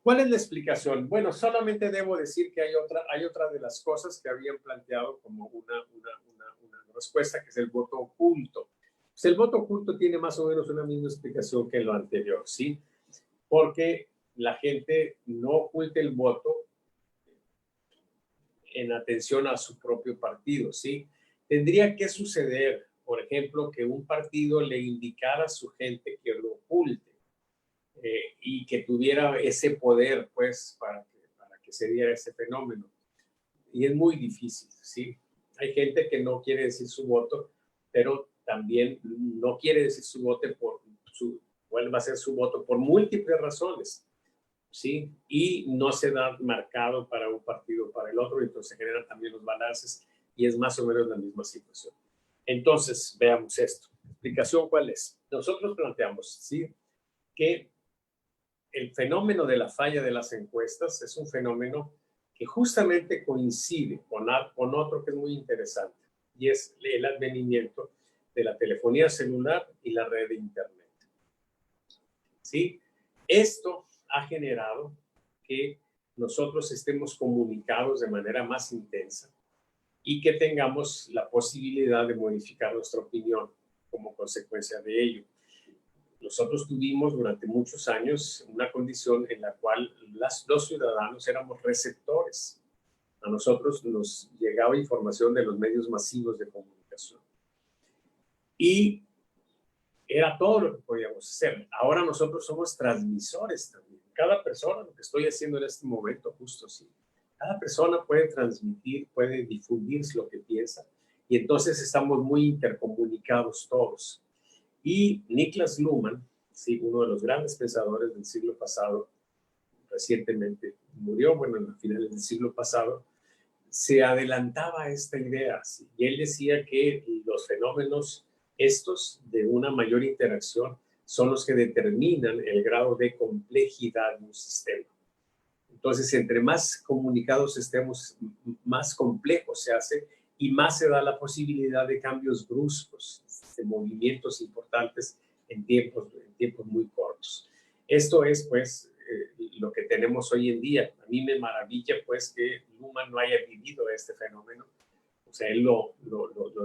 ¿Cuál es la explicación? Bueno, solamente debo decir que hay otra de las cosas que habían planteado como una respuesta, que es el voto oculto. Pues el voto oculto tiene más o menos una misma explicación que lo anterior, ¿sí? Porque la gente no oculta el voto en atención a su propio partido, ¿sí? Tendría que suceder, por ejemplo, que un partido le indicara a su gente que lo oculte y que tuviera ese poder, pues, para que se diera ese fenómeno. Y es muy difícil, ¿sí? Hay gente que no quiere decir su voto, pero también no quiere decir su voto cuál va a ser su voto por múltiples razones, ¿sí? Y no se da marcado para un partido o para el otro, entonces se generan también los balances y es más o menos la misma situación. Entonces, veamos esto. ¿Explicación cuál es? Nosotros planteamos, ¿sí?, que el fenómeno de la falla de las encuestas es un fenómeno que justamente coincide con otro que es muy interesante, y es el advenimiento de la telefonía celular y la red de Internet. ¿Sí? Esto ha generado que nosotros estemos comunicados de manera más intensa y que tengamos la posibilidad de modificar nuestra opinión como consecuencia de ello. Nosotros tuvimos durante muchos años una condición en la cual los ciudadanos éramos receptores. A nosotros nos llegaba información de los medios masivos de comunicación. Y era todo lo que podíamos hacer. Ahora nosotros somos transmisores también. Cada persona, lo que estoy haciendo en este momento, justo así, cada persona puede transmitir, puede difundir lo que piensa, y entonces estamos muy intercomunicados todos. Y Niklas Luhmann, sí, uno de los grandes pensadores del siglo pasado, recientemente murió, bueno, en los finales del siglo pasado, se adelantaba a esta idea, ¿sí? Y él decía que los fenómenos estos de una mayor interacción son los que determinan el grado de complejidad de un sistema. Entonces, entre más comunicados estemos, más complejo se hace y más se da la posibilidad de cambios bruscos, de movimientos importantes en tiempos muy cortos. Esto es, pues, lo que tenemos hoy en día. A mí me maravilla, pues, que Luhmann no haya vivido este fenómeno. O sea, él lo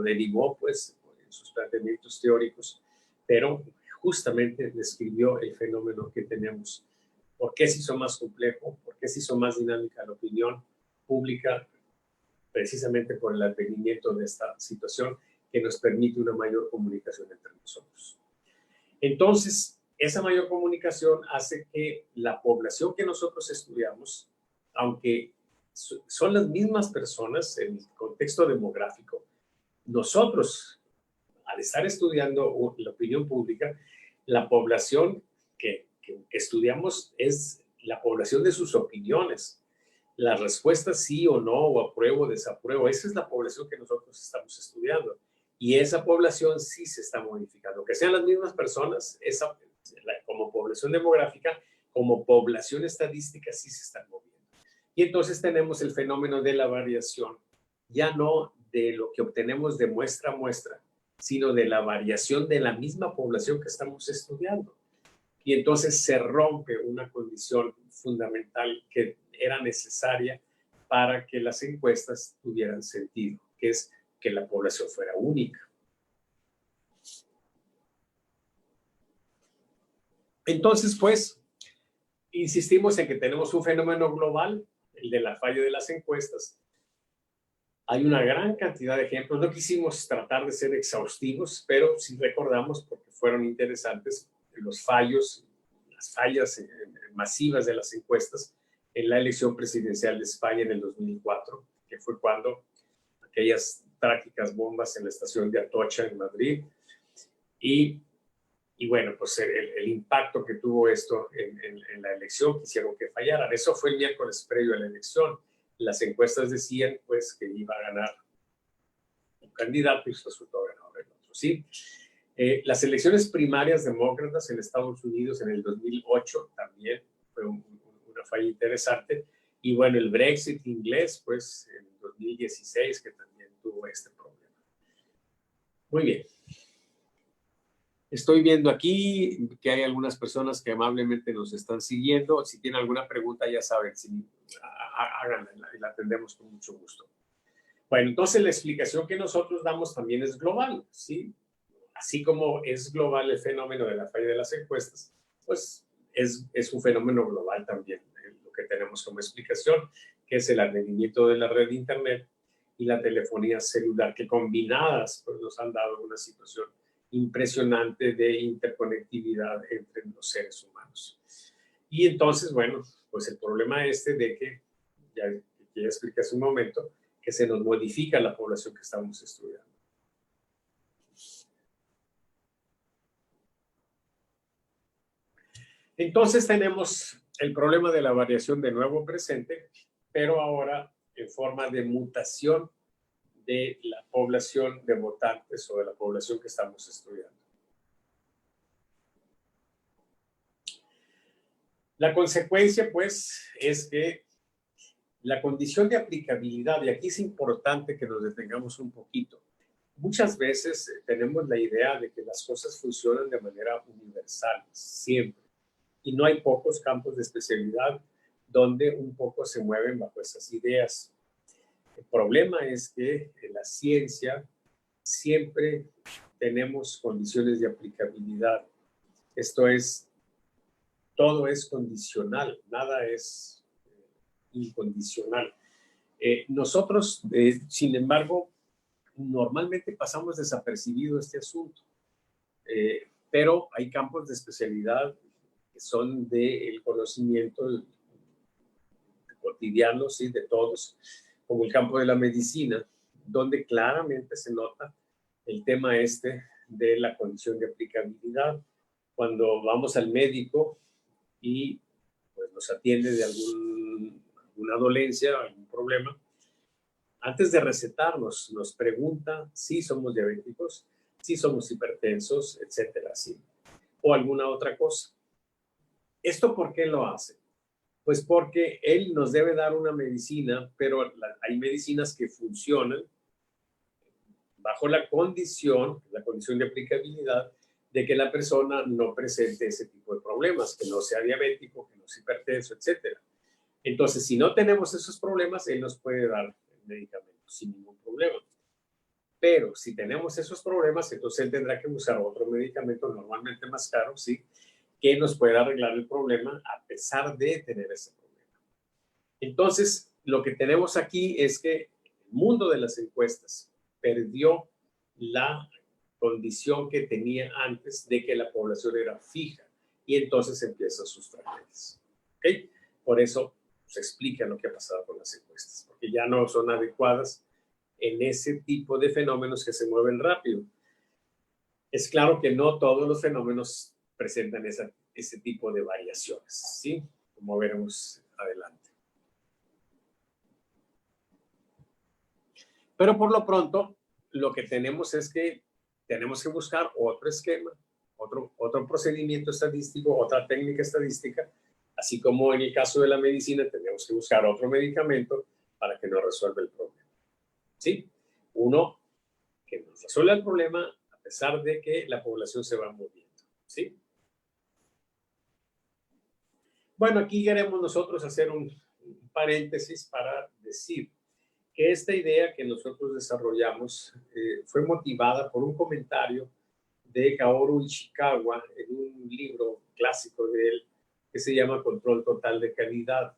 derivó, pues, en sus planteamientos teóricos, pero justamente describió el fenómeno que tenemos. ¿Por qué se hizo más complejo? ¿Por qué se hizo más dinámica la opinión pública? Precisamente por el advenimiento de esta situación que nos permite una mayor comunicación entre nosotros. Entonces, esa mayor comunicación hace que la población que nosotros estudiamos, aunque son las mismas personas en el contexto demográfico, nosotros, al estar estudiando la opinión pública, la población que estudiamos es la población de sus opiniones. Las respuestas sí o no, o apruebo o desapruebo, esa es la población que nosotros estamos estudiando. Y esa población sí se está modificando. Que sean las mismas personas, como población demográfica, como población estadística, sí se están moviendo. Y entonces tenemos el fenómeno de la variación, ya no de lo que obtenemos de muestra a muestra, sino de la variación de la misma población que estamos estudiando. Y entonces se rompe una condición fundamental que era necesaria para que las encuestas tuvieran sentido, que es que la población fuera única. Entonces, pues, insistimos en que tenemos un fenómeno global, el de la falla de las encuestas. Hay una gran cantidad de ejemplos. No quisimos tratar de ser exhaustivos, pero sí recordamos, porque fueron interesantes, los fallos, las fallas masivas de las encuestas en la elección presidencial de España en el 2004, que fue cuando aquellas trágicas bombas en la estación de Atocha en Madrid. Y bueno, pues el impacto que tuvo esto en la elección, que hicieron que fallaran. Eso fue el miércoles previo a la elección. Las encuestas decían, pues, que iba a ganar un candidato y resultó ganador el otro, ¿sí? Las elecciones primarias demócratas en Estados Unidos en el 2008 también fue una falla interesante. Y bueno, el Brexit inglés, pues, en 2016, que también tuvo este problema. Muy bien. Estoy viendo aquí que hay algunas personas que amablemente nos están siguiendo. Si tienen alguna pregunta, ya saben, háganla y la atendemos con mucho gusto. Bueno, entonces la explicación que nosotros damos también es global, ¿sí? Así como es global el fenómeno de la falla de las encuestas, pues es un fenómeno global también, lo que tenemos como explicación, que es el advenimiento de la red de Internet y la telefonía celular, que combinadas pues, nos han dado una situación impresionante de interconectividad entre los seres humanos. Y entonces, bueno, pues el problema de que, ya expliqué hace un momento, que se nos modifica la población que estamos estudiando. Entonces tenemos el problema de la variación de nuevo presente, pero ahora en forma de mutación de la población de votantes o de la población que estamos estudiando. La consecuencia, pues, es que la condición de aplicabilidad, y aquí es importante que nos detengamos un poquito, muchas veces tenemos la idea de que las cosas funcionan de manera universal, siempre, y no hay pocos campos de especialidad donde un poco se mueven bajo esas ideas. El problema es que en la ciencia siempre tenemos condiciones de aplicabilidad. Esto es, todo es condicional, nada es incondicional. Nosotros, sin embargo, normalmente pasamos desapercibido este asunto, pero hay campos de especialidad que son del conocimiento cotidiano, ¿sí? De todos, como el campo de la medicina, donde claramente se nota el tema de la condición de aplicabilidad. Cuando vamos al médico y pues, nos atiende de alguna dolencia, algún problema, antes de recetarnos, nos pregunta si somos diabéticos, si somos hipertensos, etcétera, ¿sí? O alguna otra cosa. ¿Esto por qué lo hace? Pues porque él nos debe dar una medicina, pero hay medicinas que funcionan bajo la condición de aplicabilidad de que la persona no presente ese tipo de problemas, que no sea diabético, que no sea hipertenso, etcétera. Entonces, si no tenemos esos problemas, él nos puede dar el medicamento sin ningún problema. Pero si tenemos esos problemas, entonces él tendrá que usar otro medicamento normalmente más caro, ¿sí? Que nos pueda arreglar el problema a pesar de tener ese problema. Entonces, lo que tenemos aquí es que el mundo de las encuestas perdió la condición que tenía antes de que la población era fija y entonces empiezan sus tragedias. ¿Okay? Por eso se explica lo que ha pasado con las encuestas, porque ya no son adecuadas en ese tipo de fenómenos que se mueven rápido. Es claro que no todos los fenómenos presentan ese tipo de variaciones, ¿sí? Como veremos adelante. Pero por lo pronto, lo que tenemos es que tenemos que buscar otro esquema, otro procedimiento estadístico, otra técnica estadística, así como en el caso de la medicina tenemos que buscar otro medicamento para que nos resuelva el problema. ¿Sí? Uno que nos resuelva el problema a pesar de que la población se va moviendo. ¿Sí? Bueno, aquí queremos nosotros hacer un paréntesis para decir que esta idea que nosotros desarrollamos fue motivada por un comentario de Kaoru Ishikawa en un libro clásico de él que se llama Control Total de Calidad.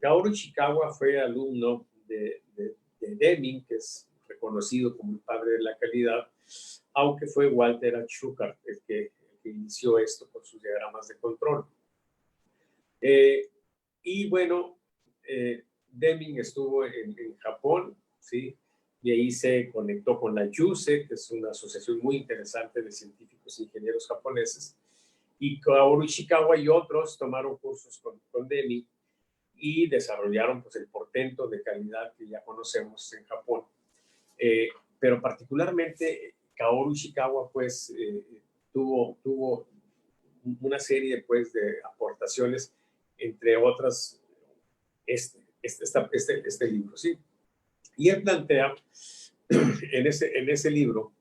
Kaoru Ishikawa fue alumno de Deming, que es reconocido como el padre de la calidad, aunque fue Walter H. Shukart el que inició esto con sus diagramas de control. Y bueno, Deming estuvo en Japón, ¿sí? Y ahí se conectó con la JUSE, que es una asociación muy interesante de científicos e ingenieros japoneses. Y Kaoru Ishikawa y otros tomaron cursos con Deming y desarrollaron pues, el portento de calidad que ya conocemos en Japón. Pero particularmente Kaoru Ishikawa pues, tuvo una serie pues, de aportaciones, entre otras este libro, ¿sí? Y él plantea en ese libro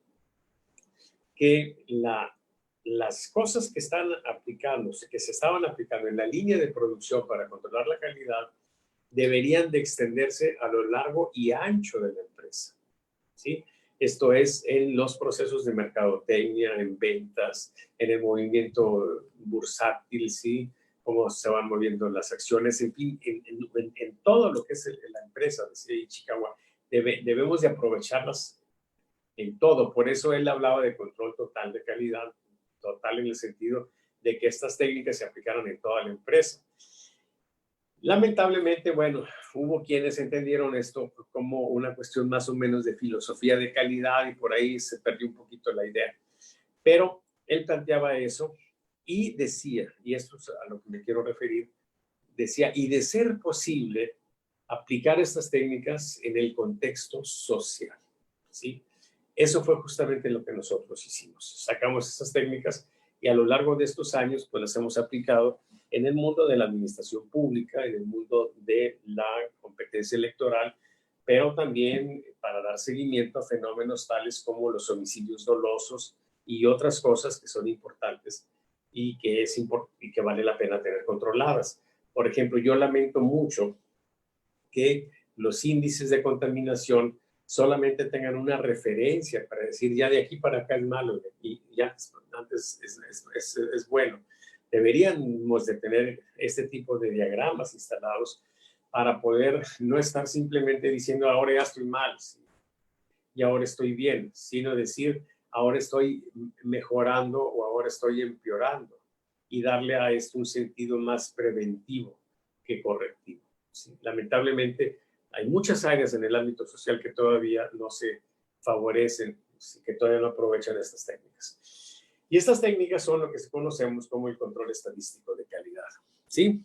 que la las cosas que están aplicándose, que se estaban aplicando en la línea de producción para controlar la calidad, deberían de extenderse a lo largo y ancho de la empresa, ¿sí? Esto es en los procesos de mercadotecnia, en ventas, en el movimiento bursátil, ¿sí? Cómo se van moviendo las acciones, en fin, en todo lo que es la empresa de Ichikawa. Debemos de aprovecharlas en todo. Por eso él hablaba de control total de calidad, total en el sentido de que estas técnicas se aplicaran en toda la empresa. Lamentablemente, bueno, hubo quienes entendieron esto como una cuestión más o menos de filosofía de calidad y por ahí se perdió un poquito la idea. Pero él planteaba eso y decía, y esto es a lo que me quiero referir, decía, y de ser posible, aplicar estas técnicas en el contexto social, ¿sí? Eso fue justamente lo que nosotros hicimos. Sacamos esas técnicas y a lo largo de estos años, pues las hemos aplicado en el mundo de la administración pública, en el mundo de la competencia electoral, pero también para dar seguimiento a fenómenos tales como los homicidios dolosos y otras cosas que son importantes y que vale la pena tener controladas. Por ejemplo, yo lamento mucho que los índices de contaminación solamente tengan una referencia para decir ya de aquí para acá es malo y ya antes es bueno. Deberíamos de tener este tipo de diagramas instalados para poder no estar simplemente diciendo ahora ya estoy mal, ¿sí? Y ahora estoy bien, sino decir ahora estoy mejorando o ahora estoy empeorando y darle a esto un sentido más preventivo que correctivo, ¿sí? Lamentablemente hay muchas áreas en el ámbito social que todavía no se favorecen, que todavía no aprovechan estas técnicas. Y estas técnicas son lo que conocemos como el control estadístico de calidad, ¿sí?